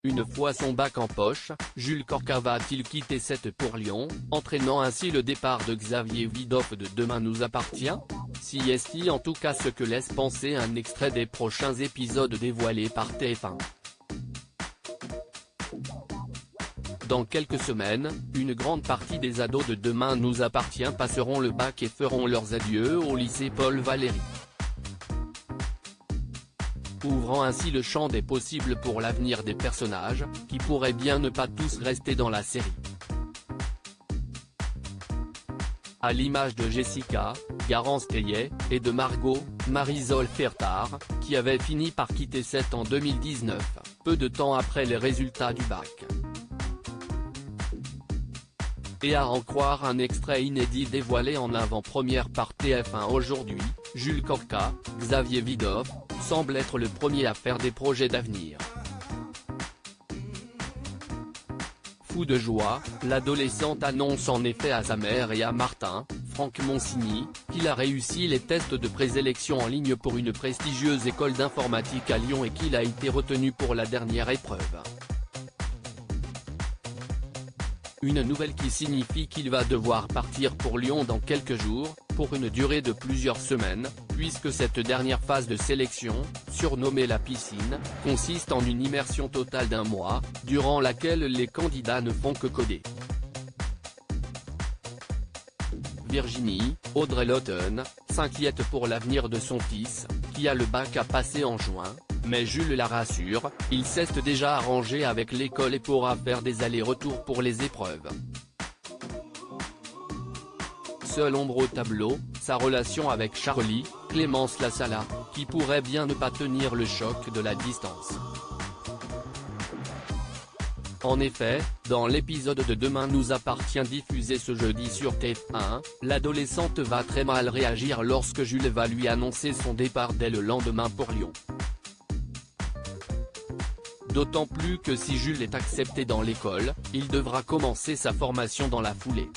Une fois son bac en poche, Jules Corca va-t-il quitter Set pour Lyon, entraînant ainsi le départ de Xavier Widoff de Demain nous appartient? Si est en tout cas ce que laisse penser un extrait des prochains épisodes dévoilés par TF1. Dans quelques semaines, une grande partie des ados de Demain nous appartient passeront le bac et feront leurs adieux au lycée Paul Valéry, ouvrant ainsi le champ des possibles pour l'avenir des personnages, qui pourraient bien ne pas tous rester dans la série. À l'image de Jessica, Garance Teillet, et de Margot, Marisol Fertard, qui avait fini par quitter Set en 2019, peu de temps après les résultats du bac. Et à en croire un extrait inédit dévoilé en avant-première par TF1 aujourd'hui, Jules Corca, Xavier Widoff, semble être le premier à faire des projets d'avenir. Fou de joie, l'adolescente annonce en effet à sa mère et à Martin, Franck Monsigny, qu'il a réussi les tests de présélection en ligne pour une prestigieuse école d'informatique à Lyon et qu'il a été retenu pour la dernière épreuve. Une nouvelle qui signifie qu'il va devoir partir pour Lyon dans quelques jours, pour une durée de plusieurs semaines, puisque cette dernière phase de sélection, surnommée la piscine, consiste en une immersion totale d'1 mois, durant laquelle les candidats ne font que coder. Virginie, Audrey Lawton, s'inquiète pour l'avenir de son fils, qui a le bac à passer en juin, mais Jules la rassure, il s'est déjà arrangé avec l'école et pourra faire des allers-retours pour les épreuves. Seule ombre au tableau, sa relation avec Charlie, Clémence Lasala, qui pourrait bien ne pas tenir le choc de la distance. En effet, dans l'épisode de Demain nous appartient diffusé ce jeudi sur TF1, l'adolescente va très mal réagir lorsque Jules va lui annoncer son départ dès le lendemain pour Lyon. D'autant plus que si Jules est accepté dans l'école, il devra commencer sa formation dans la foulée,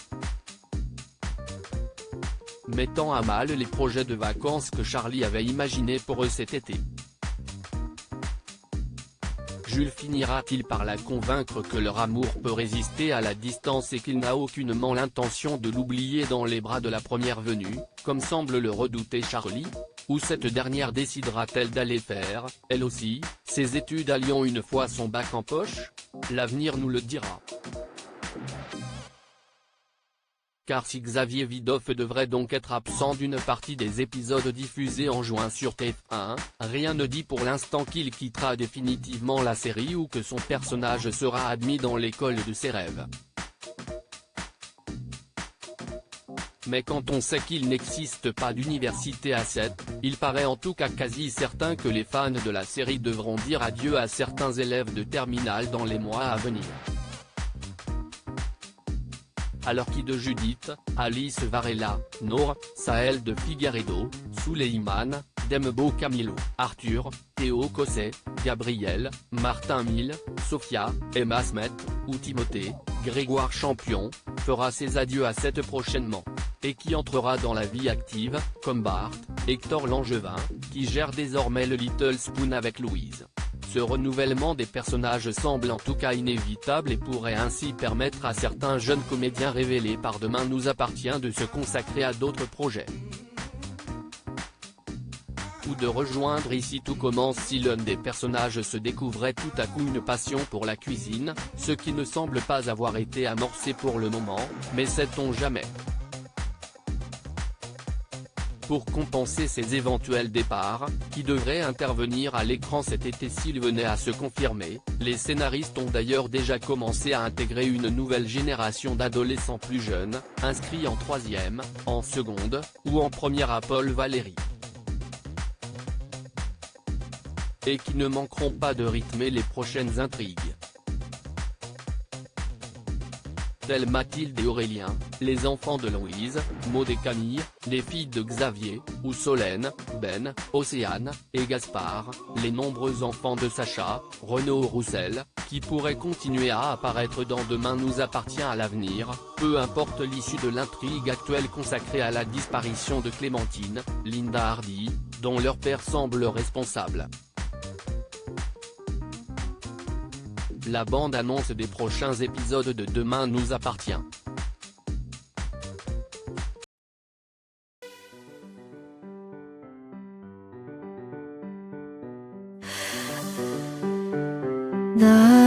mettant à mal les projets de vacances que Charlie avait imaginés pour eux cet été. Jules finira-t-il par la convaincre que leur amour peut résister à la distance et qu'il n'a aucunement l'intention de l'oublier dans les bras de la première venue, comme semble le redouter Charlie? Ou cette dernière décidera-t-elle d'aller faire, elle aussi, ses études à Lyon une fois son bac en poche? L'avenir nous le dira. Car si Xavier Widoff devrait donc être absent d'une partie des épisodes diffusés en juin sur TF1, rien ne dit pour l'instant qu'il quittera définitivement la série ou que son personnage sera admis dans l'école de ses rêves. Mais quand on sait qu'il n'existe pas d'université à Set, il paraît en tout cas quasi certain que les fans de la série devront dire adieu à certains élèves de terminale dans les mois à venir. Alors qui de Judith, Alice Varela, Nour, Sahel de Figueiredo, Souleymane, Dembo Camilo, Arthur, Théo Cosset, Gabriel, Martin Mille, Sophia, Emma Smet, ou Timothée, Grégoire Champion, fera ses adieux à Set prochainement, et qui entrera dans la vie active, comme Bart, Hector Langevin, qui gère désormais le Little Spoon avec Louise. Ce renouvellement des personnages semble en tout cas inévitable et pourrait ainsi permettre à certains jeunes comédiens révélés par Demain nous appartient de se consacrer à d'autres projets, ou de rejoindre Ici tout commence si l'un des personnages se découvrait tout à coup une passion pour la cuisine, ce qui ne semble pas avoir été amorcé pour le moment, mais sait-on jamais. Pour compenser ces éventuels départs, qui devraient intervenir à l'écran cet été s'ils venaient à se confirmer, les scénaristes ont d'ailleurs déjà commencé à intégrer une nouvelle génération d'adolescents plus jeunes, inscrits en 3e, en seconde, ou en première à Paul Valéry, et qui ne manqueront pas de rythmer les prochaines intrigues. Tels Mathilde et Aurélien, les enfants de Louise, Maud et Camille, les filles de Xavier, ou Solène, Ben, Océane, et Gaspard, les nombreux enfants de Sacha, Renaud ou Roussel, qui pourraient continuer à apparaître dans Demain nous appartient à l'avenir, peu importe l'issue de l'intrigue actuelle consacrée à la disparition de Clémentine, Linda Hardy, dont leur père semble responsable. La bande-annonce des prochains épisodes de Demain nous appartient. The